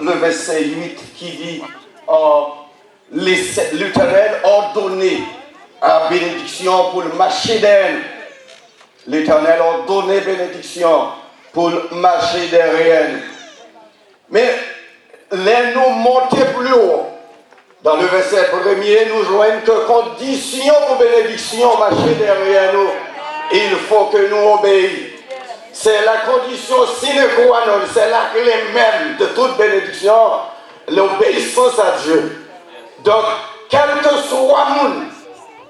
le verset 8 qui dit l'Éternel ordonnait à bénédiction pour le marcher d'elle. L'Éternel ordonnait bénédiction pour le marcher derrière. Mais les nous monter plus haut. Dans le verset premier, nous joignons que condition pour bénédiction marcher derrière nous. Il faut que nous obéissions. C'est la condition sine qua non, c'est la clé même de toute bénédiction, l'obéissance à Dieu. Donc, quel que soit le monde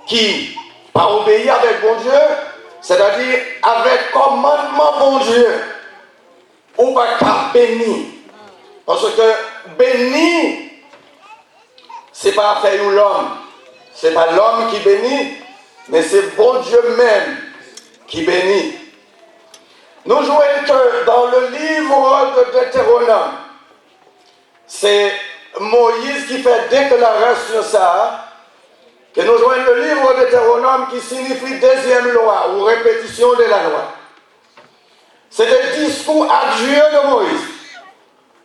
qui pas obéir avec bon Dieu, c'est-à-dire avec commandement bon Dieu, ou pas qu'à bénir. Parce que bénir, c'est pas affaire de l'homme. C'est pas l'homme qui bénit, mais c'est bon Dieu même qui bénit. Nous jouons que dans le livre de Deutéronome, c'est Moïse qui fait déclaration ça, que nous jouons le livre de Deutéronome qui signifie deuxième loi ou répétition de la loi. C'est le discours à Dieu de Moïse.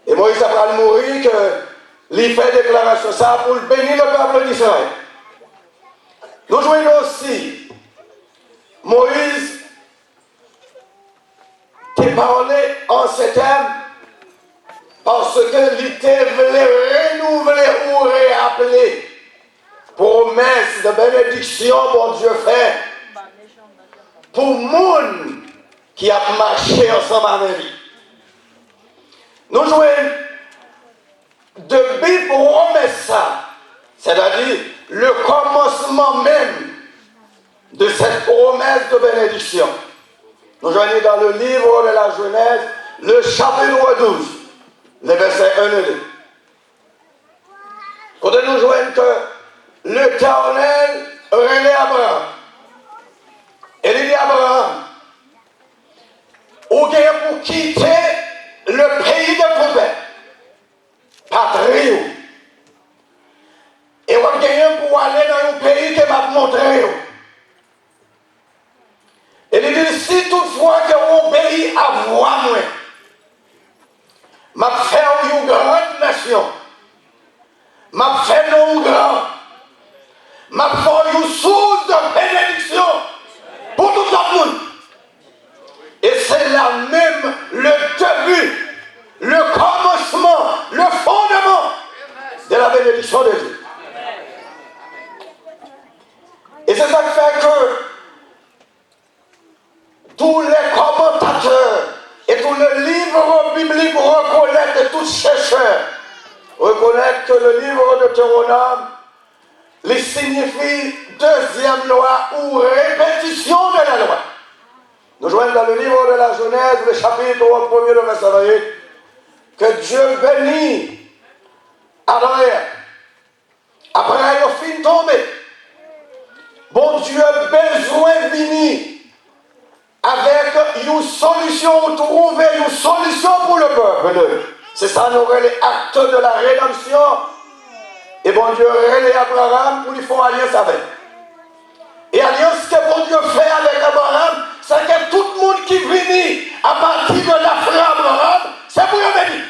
Et Moïse après mourir qu'il fait déclaration ça pour bénir le peuple d'Israël. Nous jouons aussi Moïse qui parlait en ces termes parce que l'ité voulait renouveler ou réappeler promesse de bénédiction bon Dieu fait pour le monde qui a marché ensemble avec lui. Nous jouons depuis promesse ça, c'est-à-dire le commencement même de cette promesse de bénédiction. Nous joignons dans le livre de la Genèse, le chapitre 12, les versets 1 et 2. Quand nous joignons que l'Éternel relève Abraham. Et il dit à Abraham, ou bien pour quitter le pays de ton père, patrie, et on gagne pour aller dans un pays que m'a montré. Et il dit, si toutefois que vous obéissez à voix moi, m'a fait une grande nation, m'a fait non grand, m'a fait une source de bénédiction pour tout le monde. Et c'est là même le début, le commencement, le fondement de la bénédiction de Dieu. Et c'est ça qui fait que tous les commentateurs et tous les livres bibliques reconnaissent, et tous chercheurs reconnaissent que le livre de Deutéronome il signifie deuxième loi ou répétition de la loi. Nous joignons dans le livre de la Genèse, le chapitre 1er, le verset 28, que Dieu bénit Adam et Ève. Après, il a fini de tomber. Bon Dieu a besoin de venir avec une solution, trouver une solution pour le peuple. C'est ça, nous avons les actes de la rédemption. Et bon Dieu relève Abraham pour lui faire alliance avec. Et alliance que bon Dieu fait avec Abraham, c'est que tout le monde qui vient à partir de la frère Abraham, c'est pour le bénir.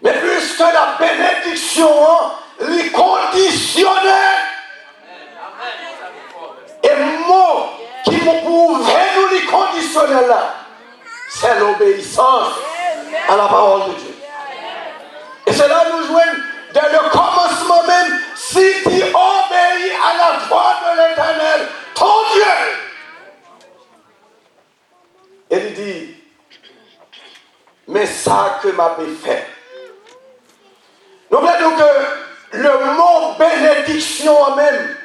Mais puisque la bénédiction est conditionnelle, et mot qui pouvait nous les conditionner là, c'est l'obéissance à la parole de Dieu. Et c'est là nous jouons dès le commencement même, si tu obéis à la voix de l'Éternel, ton Dieu. Et il dit, mais ça que m'a fait. N'oubliez que le mot bénédiction même,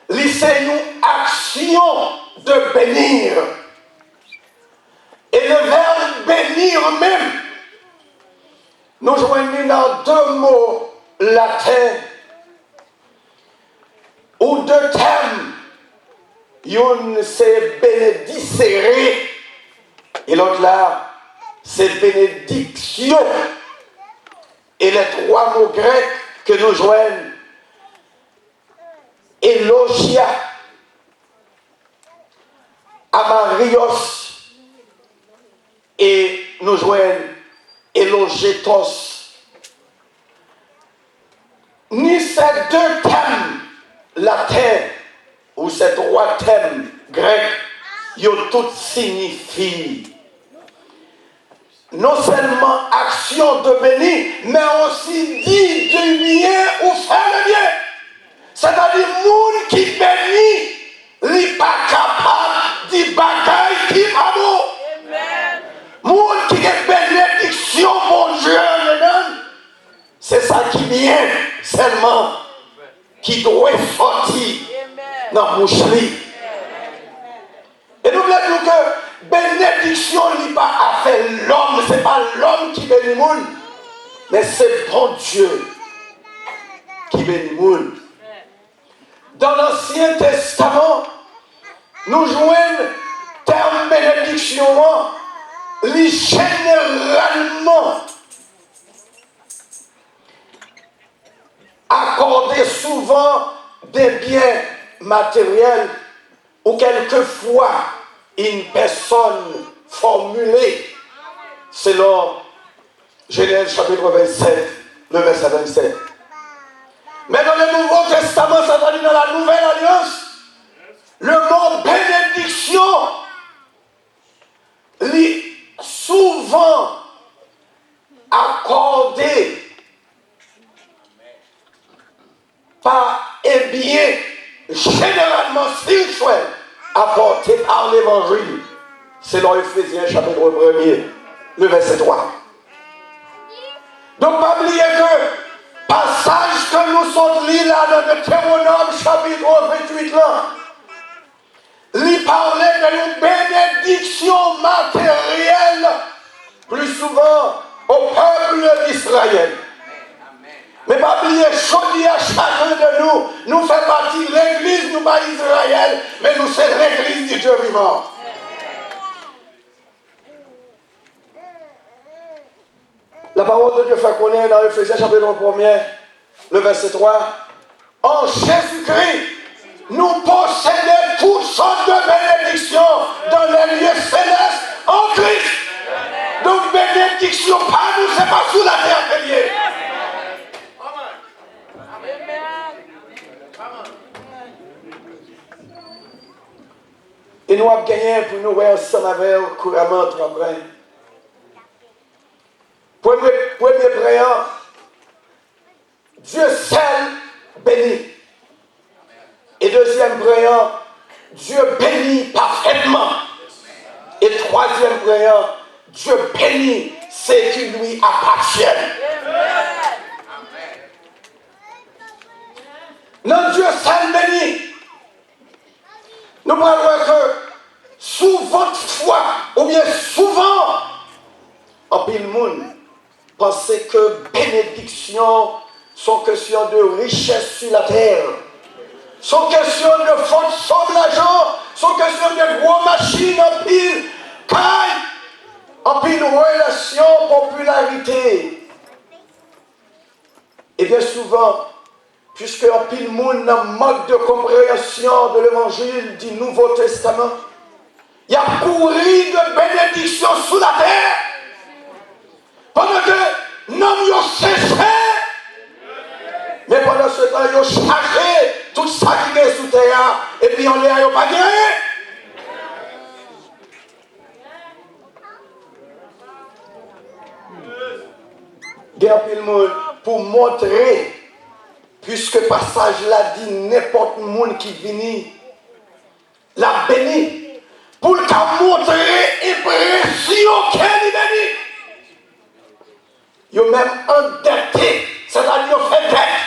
c'est une action de bénir. Et le verbe bénir même, nous joignons dans deux mots latins ou deux termes. Une c'est bénédicere et l'autre là c'est bénédiction. Et les trois mots grecs que nous joignons, Elogia, Amarios et nous joignons élogetos. Ni ces deux thèmes latins ou ces trois thèmes grecs, ils ont tout signifient non seulement action de bénir, mais aussi dit du bien ou faire le bien. C'est-à-dire, monde qui bénit, il n'est pas capable de bagaille qui va bon. Monde qui est bénédiction, mon Dieu, c'est ça qui vient seulement, qui doit sortir dans la bouche. Et nous voulons dire que bénédiction n'est pas à faire l'homme, ce n'est pas l'homme qui bénit le monde, mais c'est bon Dieu qui bénit le monde. Dans l'Ancien Testament, nous jouons le terme bénédiction, généralement accorder souvent des biens matériels ou quelquefois une personne formulée selon Genèse chapitre 27, le verset 27. Mais dans le Nouveau Testament, c'est-à-dire dans la Nouvelle Alliance, le mot bénédiction est souvent accordé par un bien généralement spirituel apporté par l'évangile, selon Ephésiens chapitre 1er, le verset 3. Donc, pas oublier que passage que nous sommes lus là dans le Deutéronome chapitre 28 là, il parlait d'une bénédiction matérielle plus souvent au peuple d'Israël. Mais pas oublier, choisi à chacun de nous, nous fait partie de l'église, nous pas Israël, mais nous c'est l'église du Dieu vivant. La parole de Dieu fait connaître dans Ephésiens chapitre 1er, le verset 3. En Jésus-Christ, nous possédons toutes sortes de bénédictions dans les lieux célestes en Christ. Donc bénédiction pas nous, c'est pas sous la terre que lié. Et nous avons gagné pour nous voir ensemble avec couramment travail. Premier prière, Dieu seul bénit. Et deuxième prière, Dieu bénit parfaitement. Et troisième prière, Dieu bénit ce qui lui appartient. Non, Dieu seul bénit. Nous parlons que sous votre foi, ou bien souvent, en pile monde, pensez que bénédiction sont question de richesse sur la terre, sont question de force sobre l'argent, sont question de gros machines en pile, caille, en pile relation, popularité. Et bien souvent, puisque en pile monde manque de compréhension de l'évangile du Nouveau Testament, il y a couru de bénédiction sous la terre, pendant que l'homme y a séché, mais pendant ce temps, il a chargé tout ça qui est sous terre, et puis on n'a pas gagné. Il y a pile monde pour montrer, puisque le passage là dit n'importe qui monde qui vient, la béni, pour le montrer l'impression qu'elle est bénie. Ils ont même endetté, c'est-à-dire ils fait dette.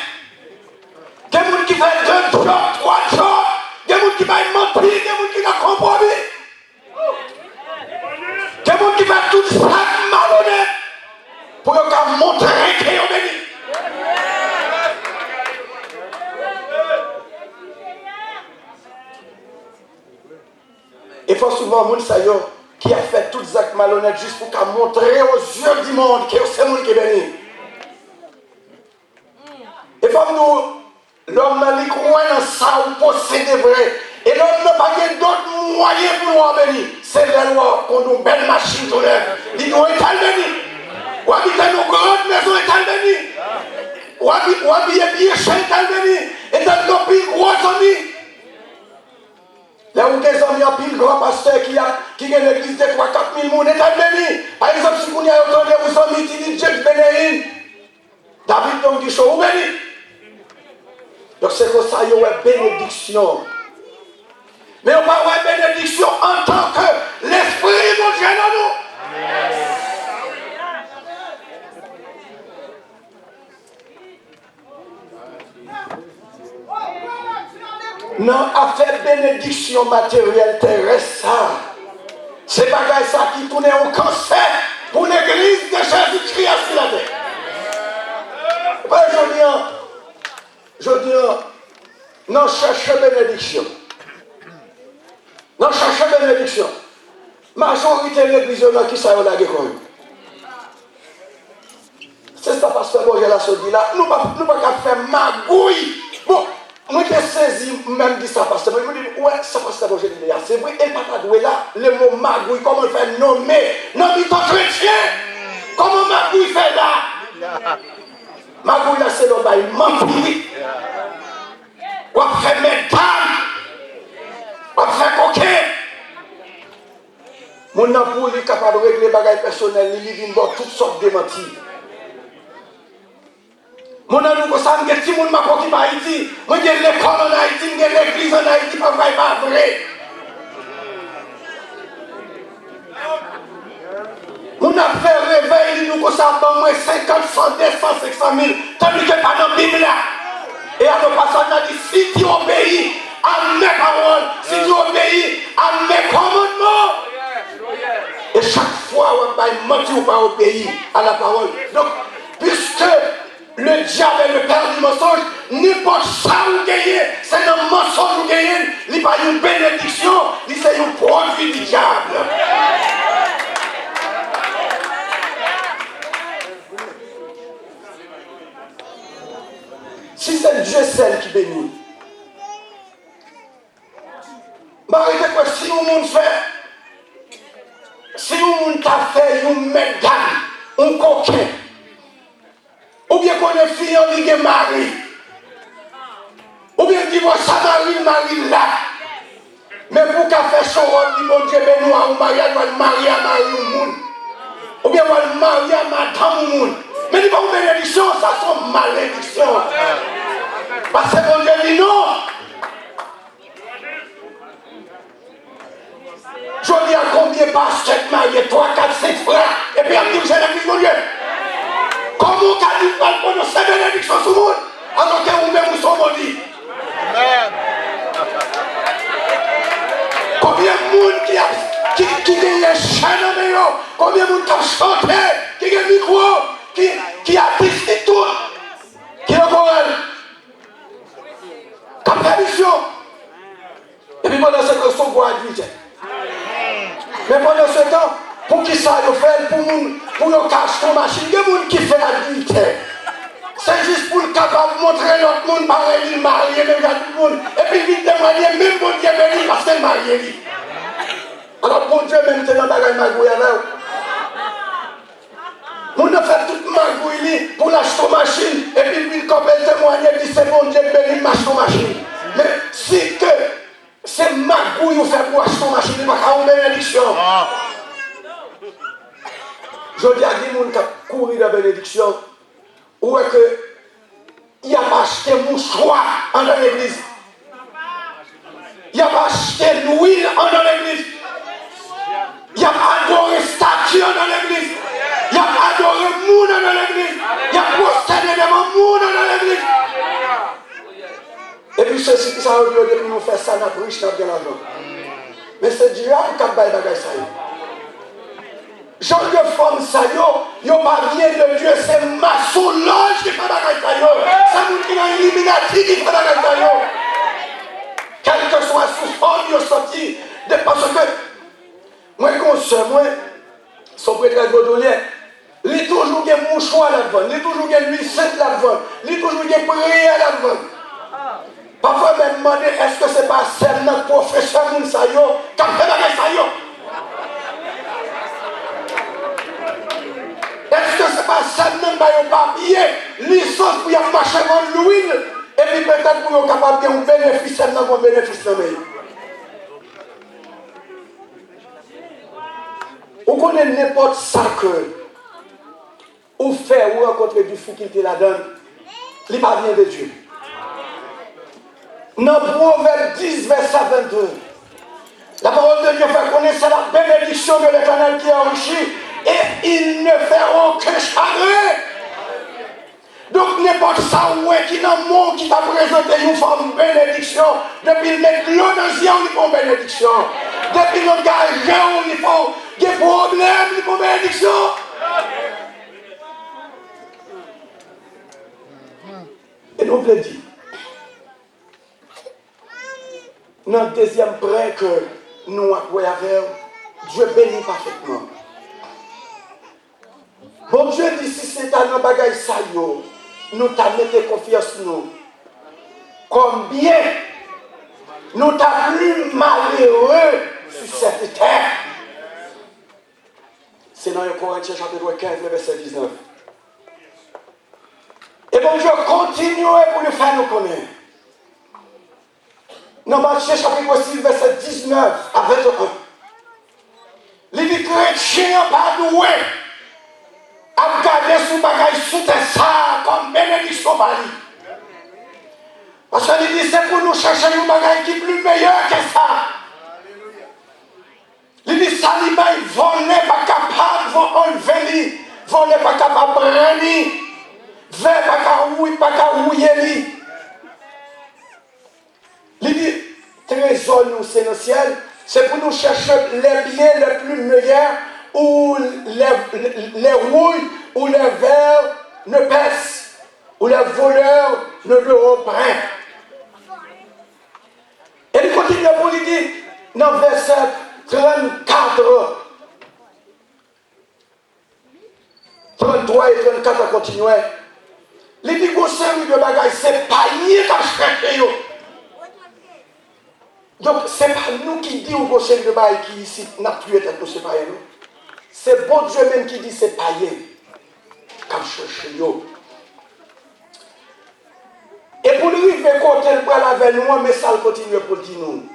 Des gens qui font 2 jobs, 3 jobs, des gens qui vont mentir, des gens qui vont compromis, des gens qui font tout ça malhonnête pour montrer qu'ils sont bénis. Il faut souvent moun sa yo qui a fait tous les actes malhonnêtes juste pour montrer aux yeux du monde que c'est le monde qui est béni. Il faut nous, l'homme qui croit dans ça ou possède vrai. Et l'homme n'a pas d'autres moyens pour nous bénir. C'est la loi qu'on nous belle machine tout l'heure. Il doit être ou habiller bien chaîne venu, et dans le plus gros amis. Là où des amis en pile grand pasteur qui a l'église de 3-4 000 personnes est venu. Par exemple, si vous avez entendu aux amis qui disent James Benéin, David donc dit chaud, ou béni. Donc c'est comme ça, il y a une bénédiction. Mais on va avoir une bénédiction en tant que l'Esprit de Dieu dans nous. Non, affaire bénédiction matérielle terrestre, ça. C'est pas ça qui tourne au cancer pour l'église de Jésus-Christ sur la terre. Je dis, non, cherchez bénédiction. Non, cherchez bénédiction. Majorité de l'église, qui ça a la comme. C'est ça, pasteur Roger l'a dit là. Nous ne pouvons pas faire magouille. Bon, moi j'ai saisi même dit ça, pasteur. Je me dis, ouais, ça pasteur Roger dit là. C'est vrai, et pas doué là, le mot magouille, comment on fait nommer. Non, mais ton chrétien, comment magouille fait là? Magouille là, c'est le bail mentir. On fait métal. On fait coquin. Mon amour est capable de régler les bagages personnels, il vient voir toutes sortes de mentir. Mon amour, comme ça, je suis un peu qui va Haïti. Je suis l'école en Haïti, je suis l'église en Haïti, pas vrai. Mon affaire réveille, nous, comme ça, dans moins 50, 100, 200, 500 000, tandis que pas dans la Bible là. Et à nos personnes, on a dit, si tu obéis à mes paroles, si tu obéis à mes commandements, et chaque fois, on va mentir ou pas obéir à la parole. Donc, puisque le diable est le père du mensonge, n'importe ça vous gagnez, c'est un mensonge vous gagnez, il n'y a pas une bénédiction, c'est un produit du diable. Si c'est Dieu seul qui bénit, arrêtez quoi, si le monde fait, si le monde t'a fait une médaille, un coquin, ou bien qu'on est fille en ligue mari, ou bien qu'il voit ça Marie là, mais pour qu'à faire son rôle, bon Dieu bénit ou mariage, on va marier à Marie au monde, ou bien on va marier à madame au monde. Mais il n'y a pas une bénédiction, ça sont malédictions. Parce que mon Dieu dit non. Je dis à combien pasteurs mariés, 3, 4, 5 frères, et puis à dire j'ai l'église mon Dieu. Comment on dit pas pour ces bénédictions sur le monde, alors que vous-même vous sont maudits. Combien de monde qui gagne un chaîne de meilleur, combien de monde qui a chanté, qui a un micro, qui a décidé tout, qui a morale, qui a permission. Et puis pendant ce temps, ils sont bois adultes. Mais pendant ce temps, pour qui ça le fait, pour le cacher ton machine, il y a des gens qui font adultère. C'est juste pour le capable de montrer l'autre monde pareil, il marié, même tout le monde. Et puis vite témoigner, même bon Dieu béni parce qu'il est marié. Alors bon Dieu même c'est dans la bagaille magouille avec vous. On a fait toute magouille pour l'acheter aux machines. Et puis il copain témoigner, il dit c'est bon Dieu béni, m'acheter aux machines. Mais si que c'est magouille ou fait pour acheter aux machines, il n'y a pas une bénédiction. Je dis à des gens qui courent dans la bénédiction, ou est-ce qu'il n'y a pas acheté mouchoir dans l'église. Il n'y a pas acheté l'huile dans l'église. Il n'y a pas adoré statue dans l'église. Il n'y a pas adoré monde dans l'église. Il y a procédé devant monde dans l'église. Et puis ceci qui ça veut dire depuis nous faire ça, nous riche, nous bien l'argent. Mais c'est Dieu qui a fait des bagages. Jean de forme ça, il n'y a pas rien de Dieu, c'est maçonnage qui fait des bagages. C'est nous qui avons illuminati qui fait des bagages. Quelle que soit sous forme, il est sorti. Parce que moi, moi, son prêtre Godolien, il est toujours un mouchoir là-devant, il est toujours un huile sainte là-devant, il est toujours un prière là-devant. Parfois, même demander est-ce que ce n'est pas celle notre professeur Mounsayo qui a fait la Sayo? Est-ce que ce n'est pas celle notre un papier, licence pour y marcher en l'huile, et puis peut-être pour être capable de faire un bénéfice, un bénéfice. Vous connaissez n'importe ça que vous faites ou rencontrer du difficulté là-dedans, il pas bien de Dieu. Dans Proverbe 10, verset 22, la parole de Dieu fait connaître la bénédiction de l'Éternel qui est enrichi et ils ne feront que chagrin. Donc n'importe ça qui dans le monde qui t'a présenté une forme de bénédiction, depuis le mettre l'eau dans le on y fait bénédiction. Depuis le gage, on y fait des problèmes, il faut bénédiction. Et donc le dit, dans le deuxième prêt que nous avons avec Dieu bénit parfaitement. Bon Dieu dit si c'est un bagage ça nous t'a mis confiance nous. Combien nous t'a plus malheureux sur cette terre. C'est dans 1 Corinthiens chapitre 15, verset 19. Et bon Dieu continue pour le faire nous connaître. Dans Matthieu chapitre 6, verset 19 à 21. Les chrétiens pas doués à garder son bagage sous tes ça comme bénédiction par lui. Parce qu'il dit c'est pour nous chercher un bagage qui est plus meilleur que ça. Il dit ça, il voler pas capable, vont enlever, voler pas capable de prendre, vers pas capable rouiller. Il dit trésor nous c'est le ciel, c'est pour nous chercher les biens les plus meilleurs où les rouilles ou les vers ne pèsent, où les voleurs ne le reprennent. Et il continue pour lui dire, dans le verset 34, 33 et 34 à continuer. Il dit qu'on sait de bagaille, c'est pas lui qui a cherché. Donc, ce n'est pas nous qui disons qu'on sait de bagaille qui ici n'a plus été tout séparé. C'est bon Dieu même qui dit c'est pas lui qui a cherché. Et pour lui, il fait côté le bras avec nous, mais ça continue pour dire nous.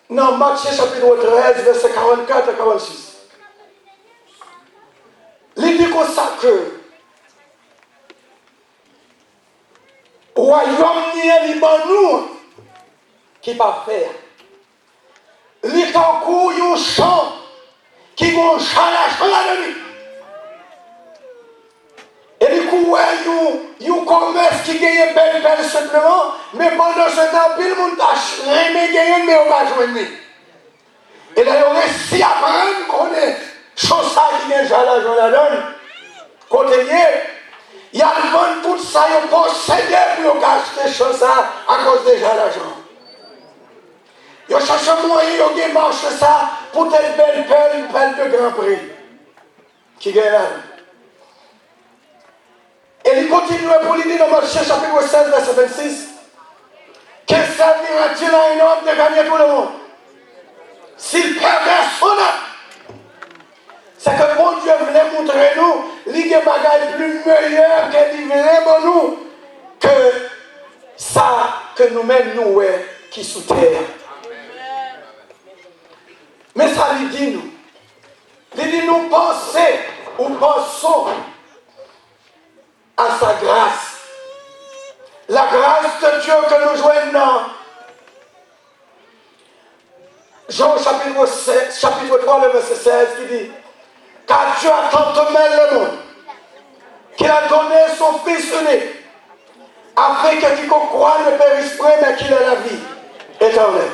Dans Matthieu chapitre 13, verset 44 à 46. Il dit comme ça que le royaume n'est pas nous qui va faire. Il est en cours un champ qui vont changer la nuit. Et du coup, il y a un commerce qui gagne belle simplement, mais pendant ce temps, tout le monde a jamais gagné, mais on va joindre. Et là, il a réussi à prendre qu'on est chose qui vient déjà l'argent la donne. Côté il y a le monde tout ça, il possédé pour acheter chose à cause déjà l'argent. Il cherche un moyen, il marche ça pour telle belle pelle, une pelle de grand prix. Qui gagne là. Et il continue pour lui dire dans Matthieu chapitre 16, verset 26. Quel servira-t-il à un homme de gagner tout le monde s'il perdait son âme? C'est que bon Dieu voulait montrer nous, il y a des bagages plus meilleurs qu'il voulait pour nous que ça que nous-mêmes nous qui sous terre. Mais ça lui dit nous. Il dit nous penser ou pensons à sa grâce. La grâce de Dieu que nous joignons dans Jean chapitre 3, le verset 16, qui dit car Dieu a tant aimé le monde qu'il a donné son Fils unique afin que quiconque croit ne périsse point mais qu'il ait la vie éternelle.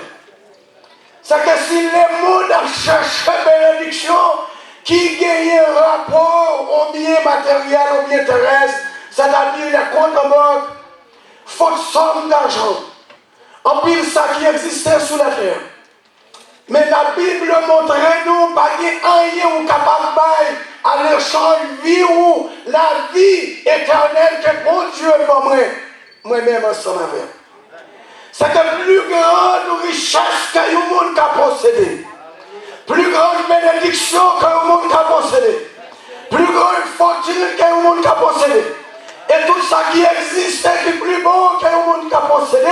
C'est que si les mondes cherchent bénédiction qui gagne un rapport au bien matériel, au bien terrestre, c'est-à-dire les comptes en banque, faute somme d'argent, en pile ça qui existait sous la terre. Mais la Bible montre nous pas rien ou capable à l'échange vie ou la vie éternelle que bon Dieu pour moi-même ensemble avec. C'est que plus grande richesse que le monde a possédé, plus grande bénédiction que le monde a possédé, plus grande fortune qu'il y a un monde qui a possédé. Et tout ça qui existe et qui est plus beau qu'il y a un monde qui a possédé,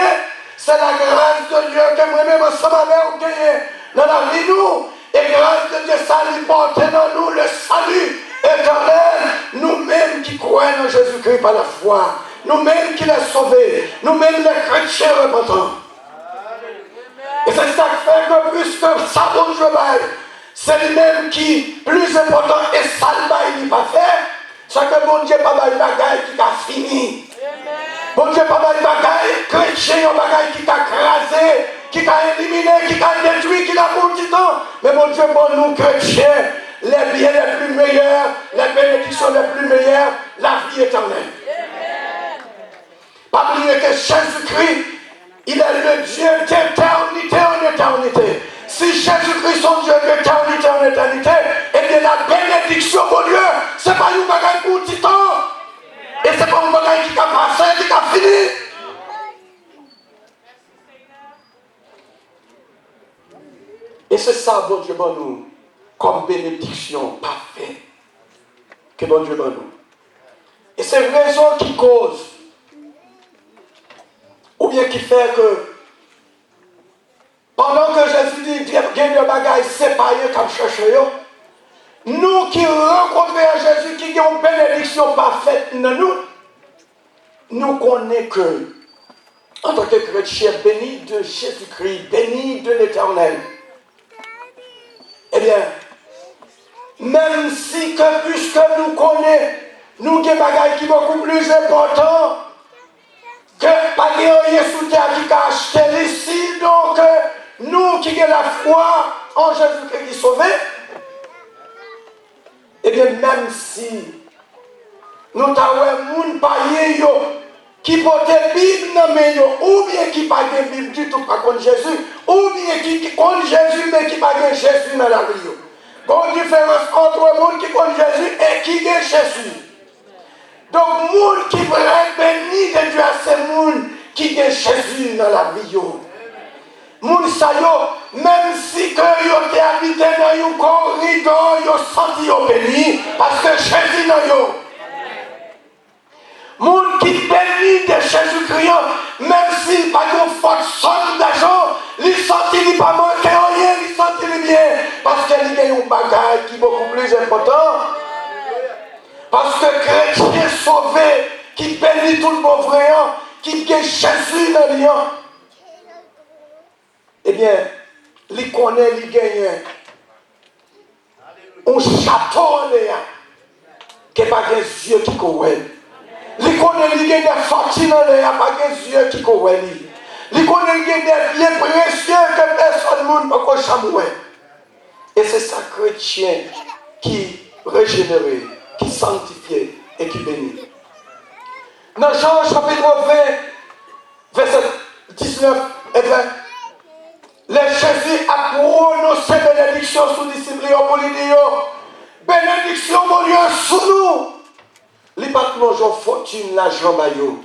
c'est la grâce de Dieu que moi-même ensemble avec gagné dans la vie nous. Et grâce de Dieu, ça lui porte dans nous le salut éternel. Nous-mêmes qui croyons en Jésus-Christ par la foi, nous-mêmes qui l'avons sauvé, nous-mêmes les chrétiens repentants. Et c'est ça qui fait que plus que ça dont je baille, c'est lui-même qui plus important et ça il n'est pas fait. C'est que bon Dieu pas mal bagaille qui a fini. Bon Dieu pas mal bagaille chrétien, un bagaille qui a crasé, qui a éliminé, qui a détruit, qui a pour du temps. Mais bon Dieu pour nous chrétiens, les biens les plus meilleurs, les bénédictions les plus meilleures, la vie éternelle. Pas oublier que Jésus-Christ, il est le Dieu d'éternité en éternité. Si Jésus-Christ est Dieu d'éternité en éternité, et bien la bénédiction pour Dieu, ce n'est pas une bagaille pour tout temps. Et ce n'est pas une bagaille qui a passé, qui a fini. Et c'est ça, bon Dieu, bon nous, comme bénédiction parfaite, que bon Dieu, bon nous. Et c'est une raison qui cause, ou bien qui fait que, pendant que Jésus dit, il y a des bagailles séparées comme chercher, nous qui rencontrons Jésus, qui avons une bénédiction parfaite dans nous, nous connaissons que, en tant que chrétien, béni de Jésus-Christ, béni de l'Éternel, eh bien, même si que puisque nous connaissons, nous avons des bagailles qui sont beaucoup plus importantes, que pas rien sous terre qui a acheté ici, donc nous qui avons la foi en Jésus-Christ qui est sauvé, et bien même si nous avons un monde païen qui porte la Bible dans les mains, ou bien qui n'a pas de Bible du tout par contre Jésus, ou bien qui connaît Jésus mais qui n'a pas de Jésus dans la vie. Il y a une différence entre le monde qui connaît Jésus et qui a Jésus. Donc, le monde qui veut être béni de Dieu, c'est le monde qui a Jésus dans la vie. Le monde, même si ils ont habité dans un corridor, ils ont senti béni parce que Jésus dans eux. Le monde qui bénit de Jésus-Christ, même s'il n'a pas de forte somme d'argent, il sentit pas manquer rien, il sentit bien parce qu'il y a un bagage qui est beaucoup plus important. Parce que chrétien sauvé, qui bénit tout le bon vrai, qui gagne Jésus dans le lion, eh bien, il connaît, il gagne un château en l'air, qui n'a pas des yeux qui courent. Il connaît, il gagne des fortunes en l'air, pas des yeux qui courent. Il connaît, il gagne des biens précieux que personne ne peut pas chamouer. Et c'est ça, chrétien, qui régénéré, qui sanctifié et qui bénit. Dans Jean chapitre 20, verset 19 et 20, les Jésus a prononcé bénédiction sous disciples pour lui dire bénédiction mon Dieu sous nous. Il n'y a pas de l'argent fortune, l'argent maillot.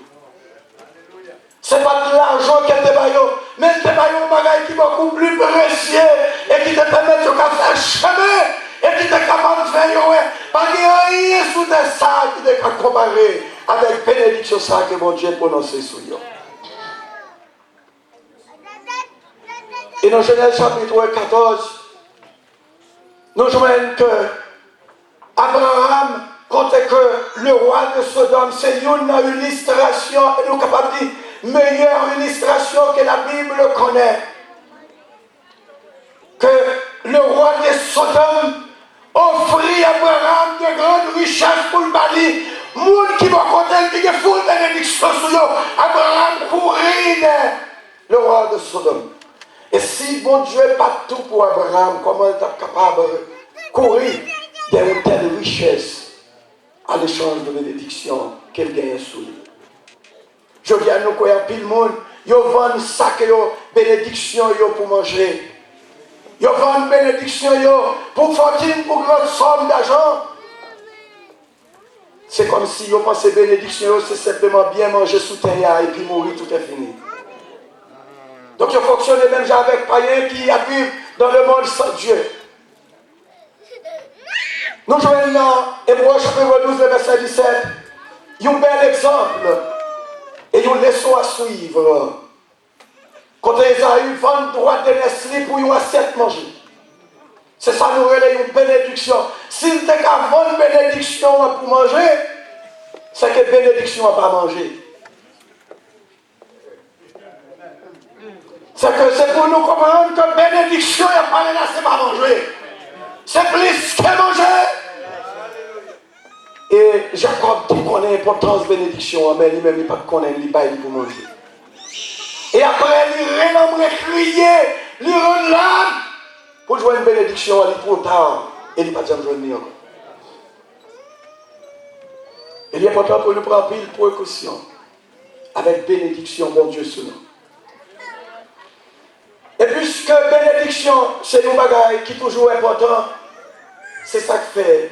Ce n'est pas de l'argent qui est de maillot, mais c'est un bagage qui est beaucoup plus précieux et qui te permet de faire chemin. Et qui est capable de faire, pas rien sous ça qui est comparé avec bénédiction ça que mon Dieu a prononcé sur eux. Et dans Genèse chapitre 14, nous voyons que Abraham comptait que le roi de Sodome, c'est une illustration, et nous sommes capables de dire, meilleure illustration que la Bible connaît. Que le roi de Sodome offrit à Abraham de grandes richesses pour le bali. Moun qui va compter, qui a full bénédiction sur eux. Abraham courit le roi de Sodome. Et si bon Dieu n'est pas tout pour Abraham, comment il est capable de courir d'une telle richesse à l'échange de bénédiction qu'il gagne sur lui? Je dis à nous qu'il y a pile de monde, ils vendent sac et bénédiction pour manger. Ils vendent bénédiction pour fortune, pour grande somme d'argent. C'est comme si ils pensaient bénédiction, c'est simplement bien manger sous terre et puis mourir, tout est fini. Donc ils fonctionnent même avec païens qui vivent dans le monde sans Dieu. Nous jouons dans Hébreux chapitre 12, verset 17. Il y a un bel exemple. Et il y a une leçon à suivre. Quand Esaü vend droit de Nestlé pour une assiette manger. C'est ça nous relève une bénédiction. S'il t'a qu'à vendre une bénédiction pour manger, c'est que bénédiction n'a pas mangé. C'est pour nous comprendre que bénédiction n'a pas menacé pas manger. C'est plus que manger. Et Jacob qui connaît l'importance de bénédiction, mais lui-même il ne connaît pas pour manger. Et après, il renombre, crier, il relâme pour jouer une bénédiction, il est trop tard. Et il n'a pas jamais joué encore. Il est important pour nous prendre pile précaution avec bénédiction, bon Dieu, sur nous. Et puisque bénédiction, c'est une bagaille qui est toujours important, c'est ça que fait.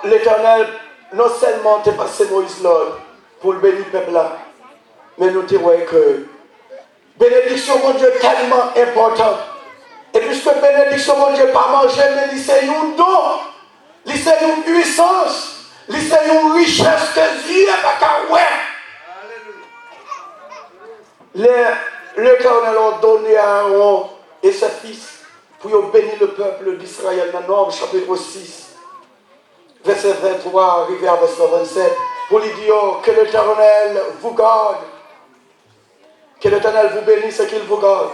L'Éternel, non seulement t'es passé Moïse là pour le bénir le peuple là, mais nous disons que bénédiction, mon Dieu, est tellement importante. Et puisque bénédiction, mon Dieu, pas manger, mais c'est un don, c'est une puissance, c'est une richesse que Dieu n'a pas qu'à ouais. L'Éternel a donné à Aaron et ses fils pour bénir le peuple d'Israël dans Nombre chapitre 6, verset 23, arrivé à verset 27, pour lui dire que l'Éternel vous garde, que l'Éternel vous bénisse et qu'il vous garde,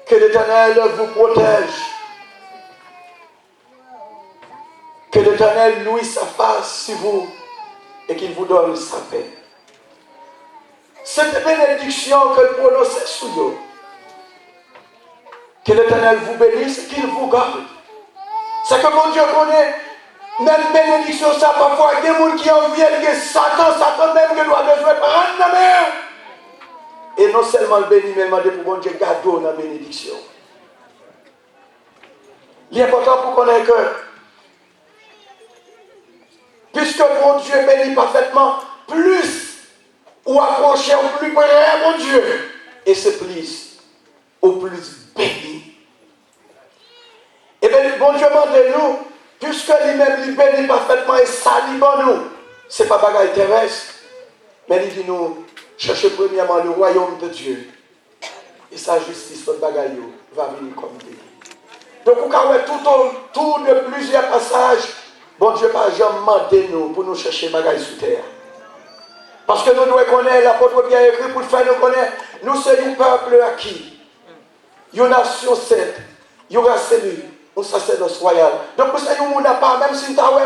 que l'Éternel vous protège, que l'Éternel louise sa face sur vous et qu'il vous donne sa paix. Cette bénédiction que le prononce sur vous. Que l'Éternel vous bénisse et qu'il vous garde. C'est que mon Dieu connaît, même bénédiction, ça parfois, il y a des gens qui en viennent, que Satan même qui doit besoin de prendre la main. Et non seulement le bénir, mais demander pour mon Dieu garder la bénédiction. L'important pour connaître que, puisque mon Dieu bénit parfaitement, plus ou approcher au plus près, mon Dieu, et c'est plus, au plus béni. Et bien, bon Dieu demande nous, puisque lui-même lui bénit parfaitement et salit pour nous, ce n'est pas bagaille terrestre, mais il dit nous, cherchez premièrement le royaume de Dieu, et sa justice, votre bagaille va venir comme béni. Donc, vous avez tout autour de plusieurs passages, bon Dieu n'a jamais demandé nous pour nous chercher bagaille sous terre. Parce que nous devons connaître, l'apôtre Pierre écrit pour le faire nous connaître, nous sommes un peuple acquis, une nation sainte, une race élue, un sacerdoce royal. Donc nous sommes un pas, même si nous avons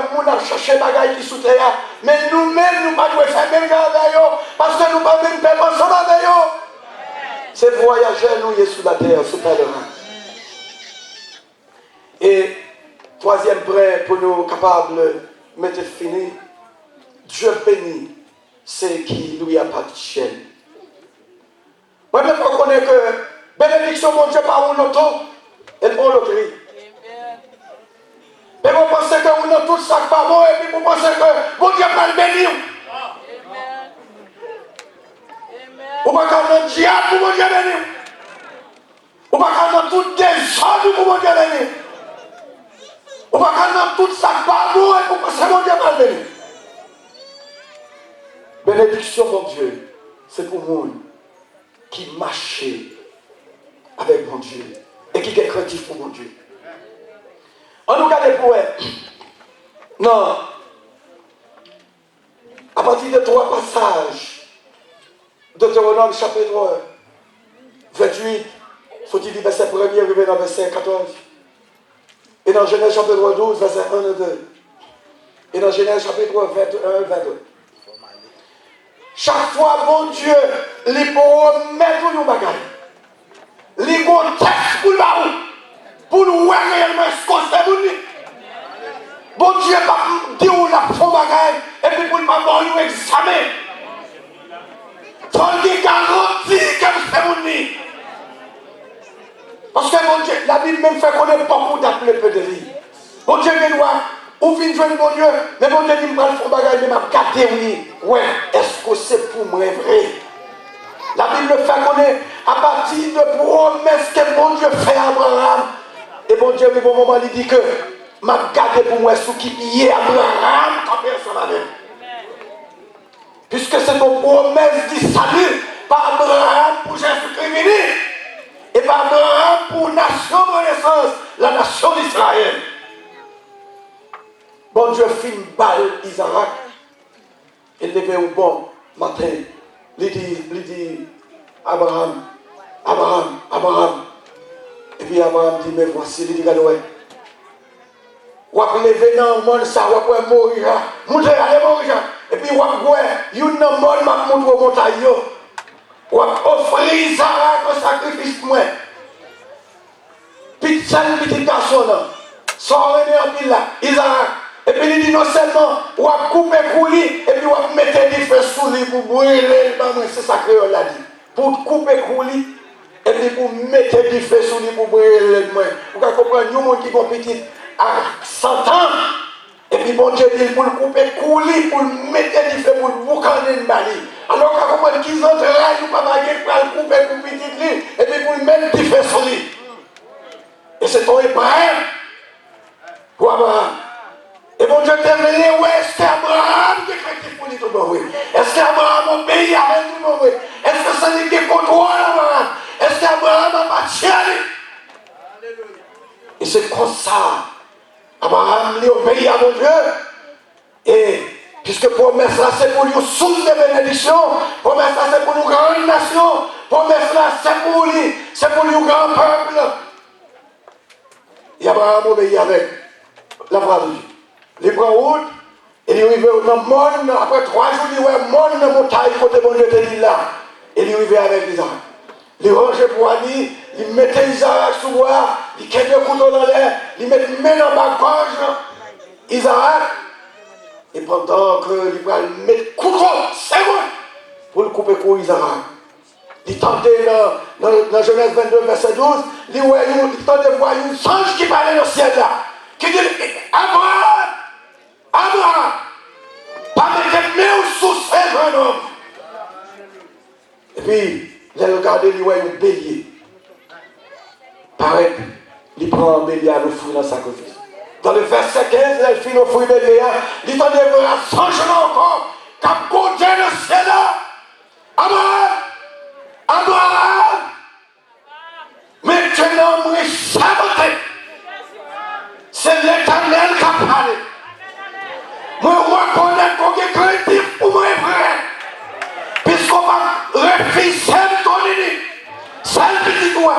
cherché des bagages qui sont terre, mais nous-mêmes, nous ne pouvons pas faire même garde avec eux, parce que nous ne pouvons pas même faire ensemble avec eux. C'est voyager nous sous la terre, sous la terre. Et troisième point pour nous capables de mettre fini, Dieu bénit c'est qui lui appartient. Moi-même, je connais que bénédiction, mon Dieu, par un auto, elle prend loterie. Mais vous pensez que vous avez tout ça par moi, et puis vous pensez que mon Dieu va le bénir. Vous ne pouvez pas avoir un diable pour mon Dieu bénir. Vous ne pouvez pas avoir tout désordre pour mon Dieu bénir. Vous ne pouvez pas avoir tout ça par moi, et vous pensez que mon Dieu va le bénir. Bénédiction, mon Dieu, c'est pour moi qui marche avec mon Dieu et qui est créatif pour mon Dieu. On nous regarde pour elle. Non. À partir de 3 passages, Deutéronome chapitre 28, faut-il dire verset 1er, arrivé dans verset 14. Et dans Genèse chapitre 12, verset 1 et 2. Et dans Genèse chapitre 21 et 22. Chaque fois, mon Dieu, les pour mettre nos bagages. Les bons textes pour nous voir réellement ce qu'on fait pour nous. Bon Dieu, va dire où la faux bagaille, et puis pour nous avoir un examen. Faut dire garantie comme c'est pour nous. Parce que mon Dieu, la Bible même fait qu'on est beaucoup d'appeler peu de vie. Bon Dieu, il doit. Ou fin jouer mon Dieu, mais mon Dieu dit, je vais faire des bagages, mais je vais garder, oui. Ouais, est-ce que c'est pour moi vrai? La Bible fait qu'on est à partir de promesses que mon Dieu fait à Abraham. Et mon Dieu, au moment il dit que m'a gardé pour moi ce qui est Abraham quand personne n'avait. Puisque c'est une promesse du salut par Abraham pour Jésus-Christ venu. Et par Abraham pour nation de naissance, la nation d'Israël. Bon Dieu fit une balle Isaac. Il levait au bon matin. Il dit Abraham, Abraham, Abraham. Et puis Abraham dit, mais voici, il dit, regardez, ou à lever dans le monde, ça, ou à mourir, monter, allez mourir. Et puis ou à voir, il y a un monde, m'a montré au montagne, ou à offrir Isaac un sacrifice pour moi. Puis ça, le petit garçon, sans revenir en pile là, Isaac. Et puis il dit non seulement, ou à couper coulis, et puis ou à mettre du feu sous lui pour brûler, c'est ça que on l'a dit. Pour couper coulis, et puis pour mettre du feu sous lui pour brûler. Vous comprenez, nous, qui sont petits à 100 ans, et puis mon Dieu dit pour le couper coulis, pour mettre du feu, pour le boucaner une balie. Alors vous comprenez qu'ils ont travaillé, nous pas baguer pour le couper pour petit lui, et puis pour mettre du feu sous lui. Et c'est ton Abraham, pour Abraham. Et mon Dieu t'a dit, ouais, est-ce qu'Abraham qui fait pour lui tout le monde, oui? Est-ce qu'Abraham obéit avec tout le monde, oui? Est-ce que ça dit qu'il contrôle Abraham? Est-ce qu'Abraham appartient à lui? Et c'est comme ça. Abraham lui obéit à mon Dieu. Et puisque promesse là, c'est pour lui source de bénédiction. Promesse là, c'est pour nous grande nation. Promesse là, c'est pour lui grand peuple. Et Abraham obéit avec la voix de Dieu. Il prend route, et il arrive dans le monde, après 3 jours, il voit le monde dans la montagne, côté mon Dieu te dit là. Et il arrive avec Isaac. Il range pour lui, il mettait Isaac sous bois, il quête le couteau dans l'air, il met le main dans ma gorge, Isaac, et pendant qu'il va mettre couteau, c'est bon, pour le couper pour Isaac. Il tentait dans Genèse 22, verset 12, il tentait de voir un ange qui parlait dans le ciel là, qui dit Abraham, Abraham, pas mettre main sous ce jeune homme. Et puis, il a regardé, il voit un bélier. Pareil, il prend un bélier à l'offrir dans le sacrifice. Dans le verset 15, il fait l'offrir bélier, il t'a dit à 100 jours encore, quand côté le ciel là, Abraham, Abraham, maintenant, moi, saboté. C'est l'Éternel qui a parlé. Moi, reconnais qu'on est créatif pour moi, frère. Puisqu'on va refuser ton idée, celle qui dit quoi,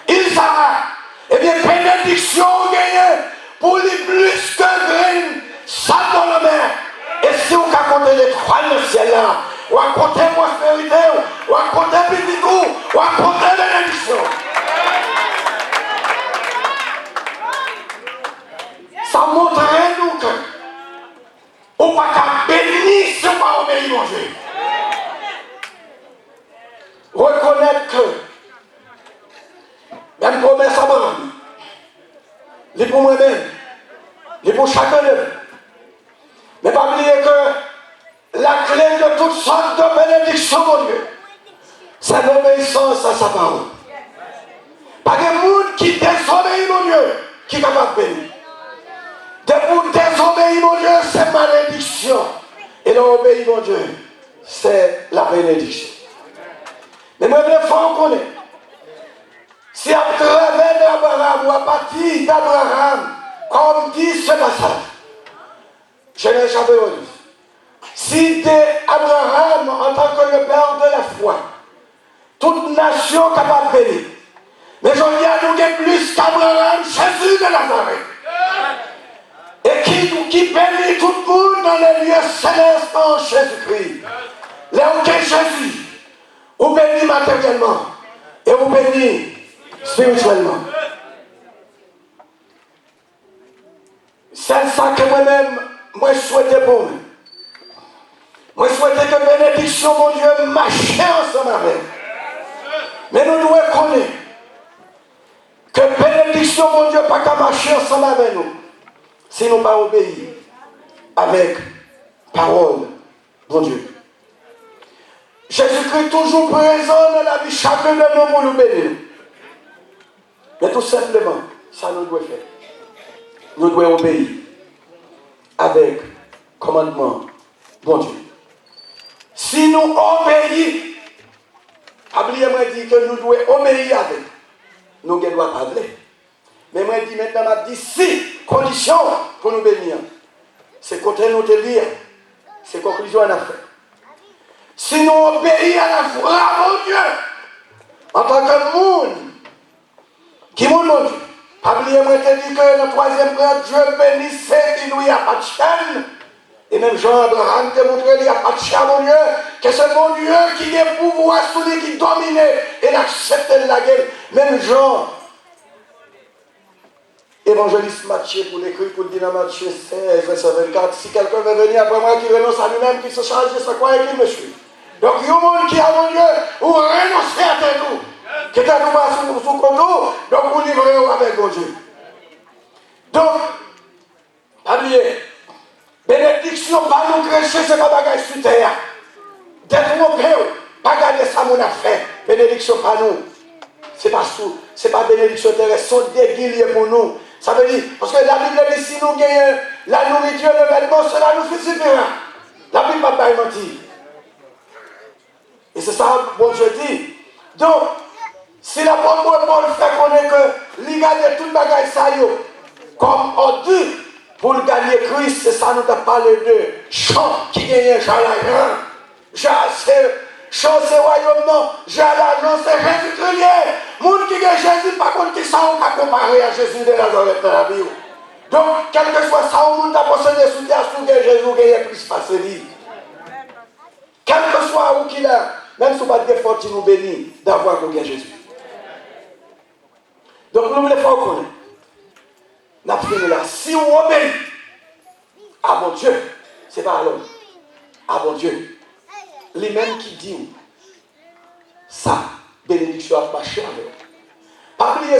il s'arrête. Eh bien, bénédiction gagnée pour les plus que graines, ça dans la mer. Et si on a compté les 3 dans le ciel là, ou à compter prospérité, ou à compter petit coup, ou à compter bénédiction. Ça montrerait nous que on va bénir ce qu'on va obéir mon Dieu. Reconnaître que même promesse Abraham, les pour moi-même, les pour chacun d'eux. Mais pas oublier que la clé de toutes sortes de bénédictions, mon Dieu, c'est l'obéissance à sa parole. Pas de monde qui désobéit, mon Dieu, qui est capable de bénir. De monde désobéir, mon Dieu, c'est malédiction. Et l'obéir, mon Dieu, c'est la bénédiction. Mais moi, il faut reconnaître. Si à travers d'Abraham ou à partir d'Abraham, comme dit ce passage, Genèse chapitre 12, si Abraham en tant que le père de la foi, toute nation capable de bénir, mais je dis à nous plus qu'Abraham, Jésus de Nazareth, et qui bénit tout le monde dans les lieux célestes en Jésus-Christ. Là où est Jésus, vous bénit matériellement et vous bénit spirituellement. C'est ça que moi-même, moi souhaitais pour vous. Moi souhaitais que bénédiction, mon Dieu, marche ensemble avec. Mais nous devons connaître que bénédiction, mon Dieu, pas qu'à marcher ensemble avec nous. Si nous pas obéir avec parole, mon Dieu. Jésus-Christ toujours présent dans la vie chacun de nous pour nous bénir. Mais tout simplement, ça nous doit faire. Nous devons obéir avec commandement, bon Dieu. Si nous obéissons, oubliez-moi dit que nous devons obéir avec. Nous ne devons pas parler. Mais moi je dis maintenant, je dis si condition pour nous bénir. C'est côté nous te dire, c'est conclusion à la fin. Si nous obéissons à la foi, mon Dieu, en tant que monde, qui mon Dieu, oubliez-moi te dit que le troisième frère, Dieu bénissait, il n'y a pas de chaîne. Et même Jean-Abraham te montré, il n'y a pas de chaîne, mon Dieu, que c'est mon Dieu qui a pouvoir sur lui, qui domine et accepte la guerre. Même Jean, évangéliste Matthieu, pour l'écrire, pour dire dans Matthieu 16, verset 24, si quelqu'un veut venir après moi, qui renonce à lui-même, qui se charge de sa croix et qui me suit. Donc, il y a un monde qui a mon Dieu, ou renoncer à tes nous, qui est à nous sous contrôle, donc vous livrez avec mon Dieu. Donc, oubliez, bénédiction, pas nous crécher, c'est pas bagage sur terre. Détromper, pas garder ça mon affaire. Bénédiction, pas nous. C'est pas bénédiction terrestre, c'est déguilé pour nous. Ça veut dire, parce que la Bible dit, si nous gagnons la nourriture, le vêtement, cela nous fait suffire. La Bible n'a pas menti. Et c'est ça, bon Dieu dit. Donc, si la bonne Paul fait connaître que lui gagne tout le bagage ça, comme on dit, pour le gagner Christ, c'est ça nous a parlé de chant qui gagne Jean l'argent. Chant c'est royaume non, Jean l'argent c'est Jésus-Christ. Monde qui gagne Jésus, par contre, qui ça on a comparé à Jésus de Nazareth dans la vie. Donc, quel que soit ça, on a possédé sous terre, sous Jésus, gagne plus facile. Quel que soit où qu'il est, même si on pas de défaut, il nous bénit d'avoir qu'on gagne Jésus. Donc, nous voulons faire connaître. Nous avons là. Si on obéit à mon Dieu, ce n'est pas à l'homme, à mon Dieu, lui-même qui dit ça, bénédiction a marché avec. Pas oublier